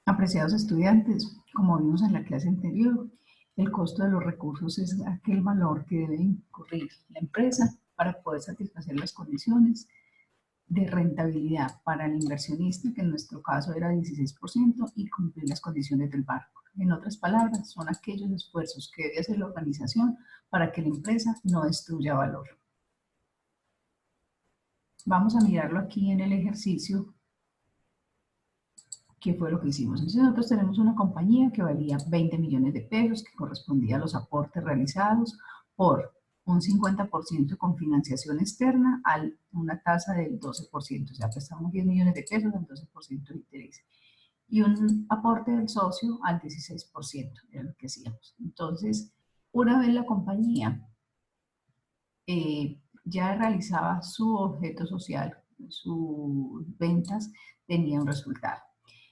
Apreciados estudiantes, como vimos en la clase anterior, el costo de los recursos es aquel valor que debe incurrir la empresa para poder satisfacer las condiciones de rentabilidad para el inversionista, que en nuestro caso era 16%, y cumplir las condiciones del banco. En otras palabras, son aquellos esfuerzos que debe hacer la organización para que la empresa no destruya valor. Vamos a mirarlo aquí en el ejercicio. ¿Qué fue lo que hicimos? Entonces nosotros tenemos una compañía que valía 20 millones de pesos, que correspondía a los aportes realizados por un 50% con financiación externa a una tasa del 12%, o sea, prestamos 10 millones de pesos al 12% de interés. Y un aporte del socio al 16%, era lo que hacíamos. Entonces, una vez la compañía ya realizaba su objeto social, sus ventas, tenía un resultado.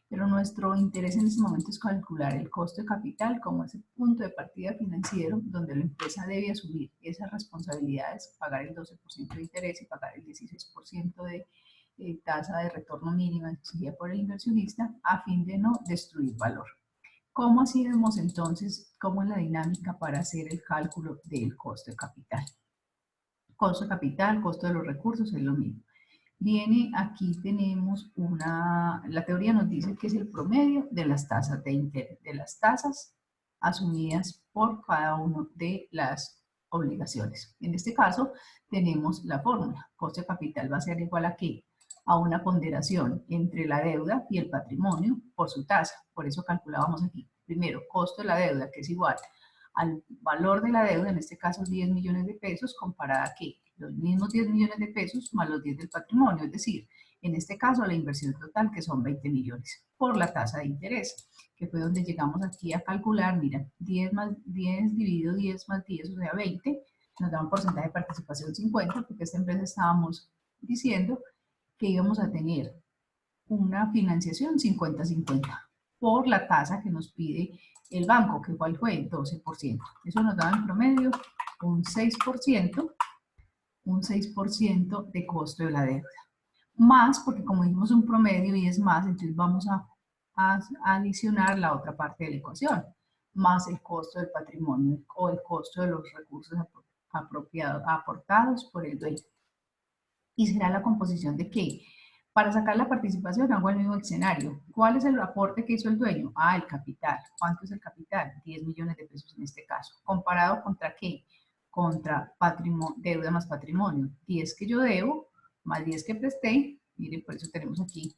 Pero nuestro interés en este momento es calcular el costo de capital como ese punto de partida financiero donde la empresa debe asumir esas responsabilidades, pagar el 12% de interés y pagar el 16% de tasa de retorno mínima exigida por el inversionista a fin de no destruir valor. ¿Cómo hacíamos entonces, cómo es la dinámica para hacer el cálculo del costo de capital? Costo de capital, costo de los recursos es lo mismo. Viene, aquí tenemos la teoría nos dice que es el promedio de las tasas de interés, de las tasas asumidas por cada una de las obligaciones. En este caso, tenemos la fórmula. Costo de capital va a ser igual a ¿qué? A una ponderación entre la deuda y el patrimonio por su tasa. Por eso calculábamos aquí. Primero, costo de la deuda, que es igual al valor de la deuda, en este caso 10 millones de pesos, comparada a ¿qué? Los mismos 10 millones de pesos más los 10 del patrimonio, es decir, en este caso la inversión total, que son 20 millones, por la tasa de interés, que fue donde llegamos aquí a calcular, mira, 10 dividido 10 más 10, o sea, 20, nos da un porcentaje de participación 50, porque esta empresa estábamos diciendo que íbamos a tener una financiación 50-50 por la tasa que nos pide el banco, que igual fue el 12%. Eso nos da en promedio un 6%, de costo de la deuda. Más, porque como dijimos un promedio y es más, entonces vamos a adicionar la otra parte de la ecuación, más el costo del patrimonio o el costo de los recursos aportados por el dueño. ¿Y será la composición de qué? Para sacar la participación hago el mismo escenario. ¿Cuál es el aporte que hizo el dueño? Ah, el capital. ¿Cuánto es el capital? 10 millones de pesos en este caso. ¿Comparado contra qué? Contra deuda más patrimonio. 10 que yo debo, más 10 que presté. Miren, por eso tenemos aquí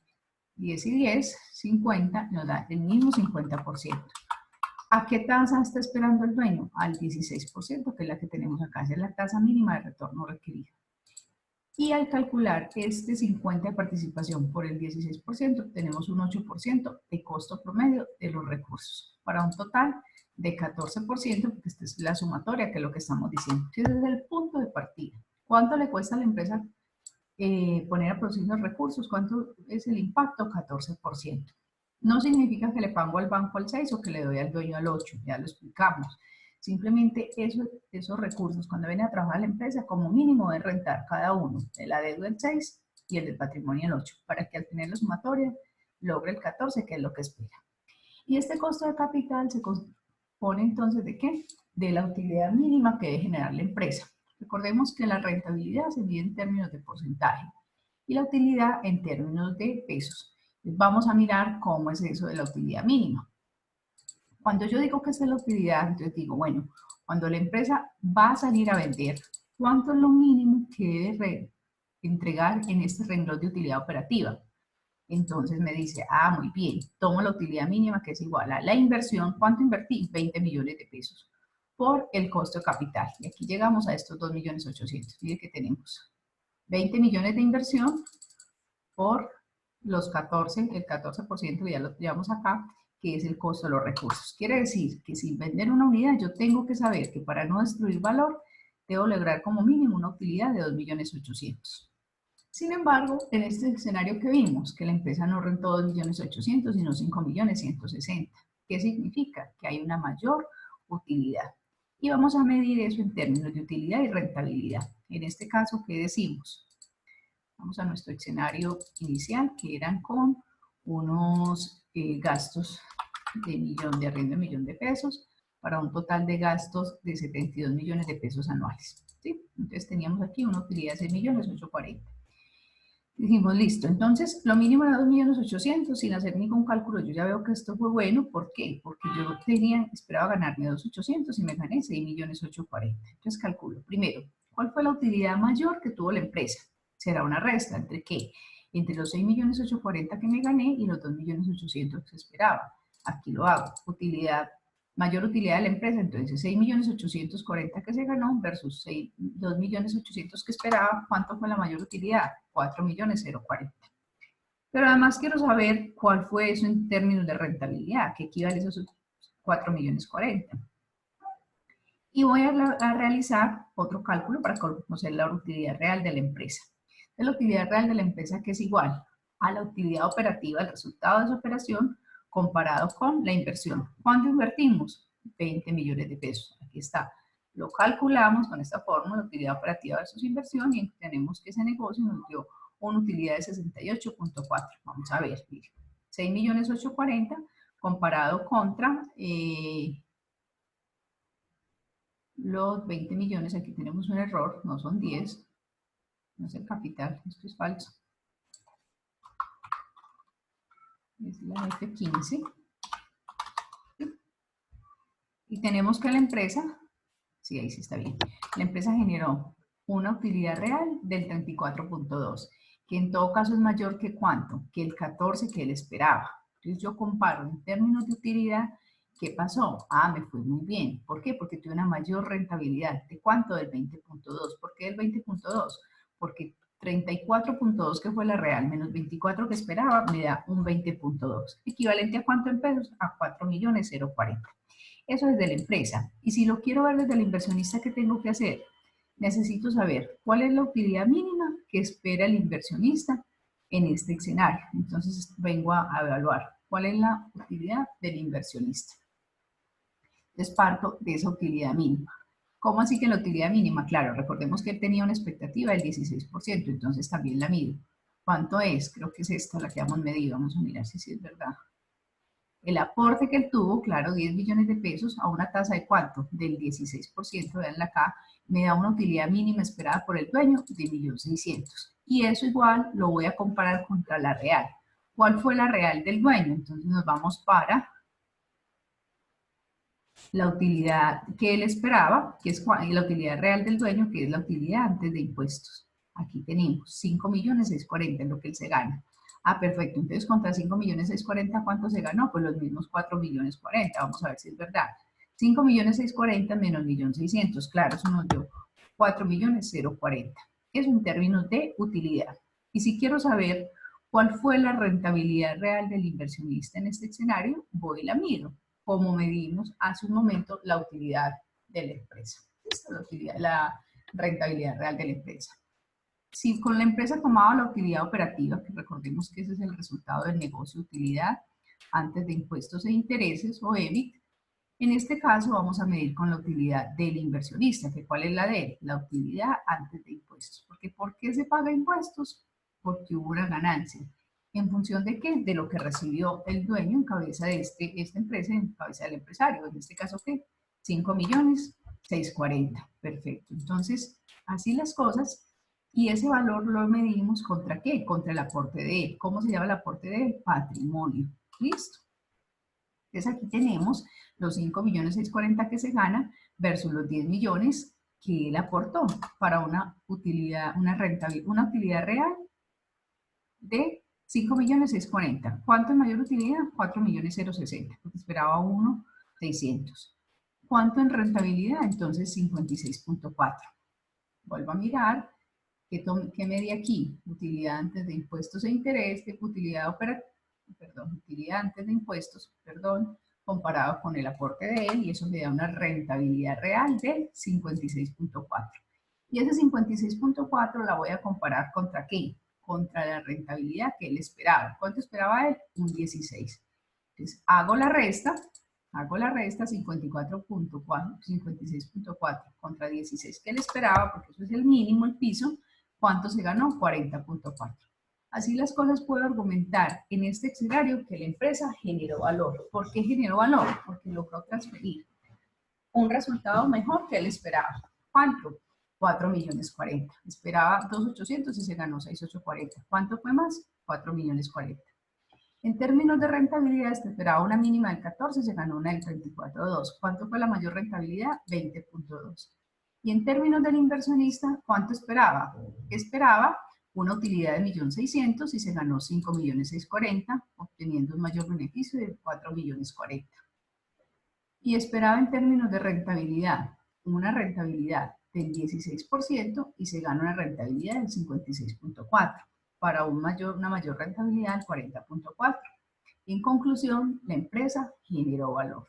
10 y 10, 50, nos da el mismo 50%. ¿A qué tasa está esperando el dueño? Al 16%, que es la que tenemos acá. Esa es la tasa mínima de retorno requerida. Y al calcular este 50 de participación por el 16%, tenemos un 8% de costo promedio de los recursos, para un total de 14%, porque esta es la sumatoria, que es lo que estamos diciendo. Ese es el punto de partida. ¿Cuánto le cuesta a la empresa poner a producir los recursos? ¿Cuánto es el impacto? 14%. No significa que le pago al banco al 6 o que le doy al dueño al 8, ya lo explicamos. Simplemente esos recursos, cuando viene a trabajar la empresa, como mínimo deben rentar cada uno, de la deuda el 6 y el del patrimonio el 8, para que al tener la sumatoria logre el 14, que es lo que espera. Y este costo de capital se compone entonces ¿de qué? De la utilidad mínima que debe generar la empresa. Recordemos que la rentabilidad se mide en términos de porcentaje y la utilidad en términos de pesos. Vamos a mirar cómo es eso de la utilidad mínima. Cuando yo digo que es la utilidad, entonces digo, bueno, cuando la empresa va a salir a vender, ¿cuánto es lo mínimo que debe entregar en este renglón de utilidad operativa? Entonces me dice, ah, muy bien, tomo la utilidad mínima que es igual a la inversión. ¿Cuánto invertí? 20 millones de pesos por el costo de capital. Y aquí llegamos a estos 2.800.000. Mire que tenemos 20 millones de inversión por los 14, el 14% ya lo llevamos acá, que es el costo de los recursos. Quiere decir que sin vender una unidad, yo tengo que saber que para no destruir valor, debo lograr como mínimo una utilidad de 2.800.000. Sin embargo, en este escenario que vimos, que la empresa no rentó 2.800.000, sino 5.160.000. ¿Qué significa? Que hay una mayor utilidad. Y vamos a medir eso en términos de utilidad y rentabilidad. En este caso, ¿qué decimos? Vamos a nuestro escenario inicial, que eran con unos gastos de arriendo de 1.000.000 de pesos, para un total de gastos de 72 millones de pesos anuales. ¿Sí? Entonces teníamos aquí una utilidad de 6.840.000. Dijimos, listo, entonces lo mínimo era 2.800.000 sin hacer ningún cálculo. Yo ya veo que esto fue bueno. ¿Por qué? Porque yo esperaba ganarme 2.800.000 y me gané 6.840.000. Entonces calculo, primero, ¿cuál fue la utilidad mayor que tuvo la empresa? Será una resta, ¿entre qué? Entre los 6.840.000 que me gané y los 2.800.000 que esperaba. Aquí lo hago, mayor utilidad de la empresa, entonces 6.840.000 que se ganó versus 2.800.000 que esperaba. ¿Cuánto fue la mayor utilidad? 4.040.000. Pero además quiero saber cuál fue eso en términos de rentabilidad, que equivale a esos 4.040.000. Y voy a realizar otro cálculo para conocer la utilidad real de la empresa. La utilidad real de la empresa, que es igual a la utilidad operativa, el resultado de esa operación, comparado con la inversión. ¿Cuánto invertimos? 20 millones de pesos. Aquí está. Lo calculamos con esta fórmula, utilidad operativa versus inversión, y tenemos que ese negocio nos dio una utilidad de 68.4. Vamos a ver, 6.840.000 comparado contra los 20 millones. Aquí tenemos un error, no son 10, no es el capital, esto es falso. Es la F15. Y tenemos que la empresa, sí, ahí sí está bien, la empresa generó una utilidad real del 34.2, que en todo caso es mayor que ¿cuánto? Que el 14 que él esperaba. Entonces yo comparo en términos de utilidad, ¿qué pasó? Ah, me fue muy bien. ¿Por qué? Porque tuve una mayor rentabilidad. ¿De cuánto? Del 20.2. ¿Por qué del 20.2? Porque 34.2 que fue la real menos 24 que esperaba me da un 20.2. ¿Equivalente a cuánto en pesos? A 4.040.000. Eso es de la empresa. Y si lo quiero ver desde el inversionista, ¿qué tengo que hacer? Necesito saber cuál es la utilidad mínima que espera el inversionista en este escenario. Entonces vengo a evaluar cuál es la utilidad del inversionista. Entonces parto de esa utilidad mínima. ¿Cómo así que la utilidad mínima? Claro, recordemos que él tenía una expectativa del 16%, entonces también la mido. ¿Cuánto es? Creo que es esta la que hemos medido. Vamos a mirar si es verdad. El aporte que él tuvo, claro, 10 millones de pesos a una tasa de ¿cuánto? Del 16%, veanla acá, me da una utilidad mínima esperada por el dueño de 1.600.000. Y eso igual lo voy a comparar contra la real. ¿Cuál fue la real del dueño? Entonces nos vamos para la utilidad que él esperaba, que es la utilidad real del dueño, que es la utilidad antes de impuestos. Aquí tenemos 5.640.000 es lo que él se gana. Ah, perfecto. Entonces, contra 5.640.000, ¿cuánto se ganó? Pues los mismos 4.040.000. Vamos a ver si es verdad. 5.640.000 menos 1.600.000. Claro, eso nos dio 4.040.000. Eso en términos de utilidad. Y si quiero saber cuál fue la rentabilidad real del inversionista en este escenario, voy y la mido, como medimos hace un momento la utilidad de la empresa. Esta es la rentabilidad real de la empresa. Si con la empresa tomaba la utilidad operativa, que recordemos que ese es el resultado del negocio, utilidad antes de impuestos e intereses, o EBIT, en este caso vamos a medir con la utilidad del inversionista, que ¿cuál es la de él? La utilidad antes de impuestos. Porque ¿por qué se paga impuestos? Porque hubo una ganancia. ¿En función de qué? De lo que recibió el dueño en cabeza de esta empresa, en cabeza del empresario. En este caso, ¿qué? 5.640.000. Perfecto. Entonces, así las cosas. Y ese valor lo medimos ¿contra qué? Contra el aporte de él. ¿Cómo se llama el aporte de él? Patrimonio. ¿Listo? Entonces aquí tenemos los 5.640.000 que se gana versus los 10 millones que él aportó para una utilidad, una utilidad real de 5.640.000. ¿Cuánto es mayor utilidad? 4.060.000, porque esperaba 1.600.000. ¿Cuánto en rentabilidad? Entonces 56.4. Vuelvo a mirar. ¿Qué medí aquí? Utilidad antes de impuestos e interés, utilidad operativa, utilidad antes de impuestos, comparado con el aporte de él, y eso me da una rentabilidad real de 56.4. Y ese 56.4 la voy a comparar contra ¿qué? Contra la rentabilidad que él esperaba. ¿Cuánto esperaba él? Un 16. Entonces hago la resta 56.4 contra 16 que él esperaba, porque eso es el mínimo, el piso, ¿Cuánto se ganó? 40.4. Así las cosas puedo argumentar en este escenario que la empresa generó valor. ¿Por qué generó valor? Porque logró transferir un resultado mejor que él esperaba. ¿Cuánto? 4.040.000. Esperaba 2.800.000 y se ganó 6.840. ¿Cuánto fue más? 4.040.000. En términos de rentabilidad, se esperaba una mínima del 14, se ganó una del 34.2. ¿Cuánto fue la mayor rentabilidad? 20.2. Y en términos del inversionista, ¿cuánto esperaba? Esperaba una utilidad de 1.600.000 y se ganó 5.640.000, obteniendo un mayor beneficio de 4.040.000. Y esperaba en términos de rentabilidad, una rentabilidad del 16% y se gana una rentabilidad del 56.4% para una mayor rentabilidad del 40.4%. En conclusión, la empresa generó valor.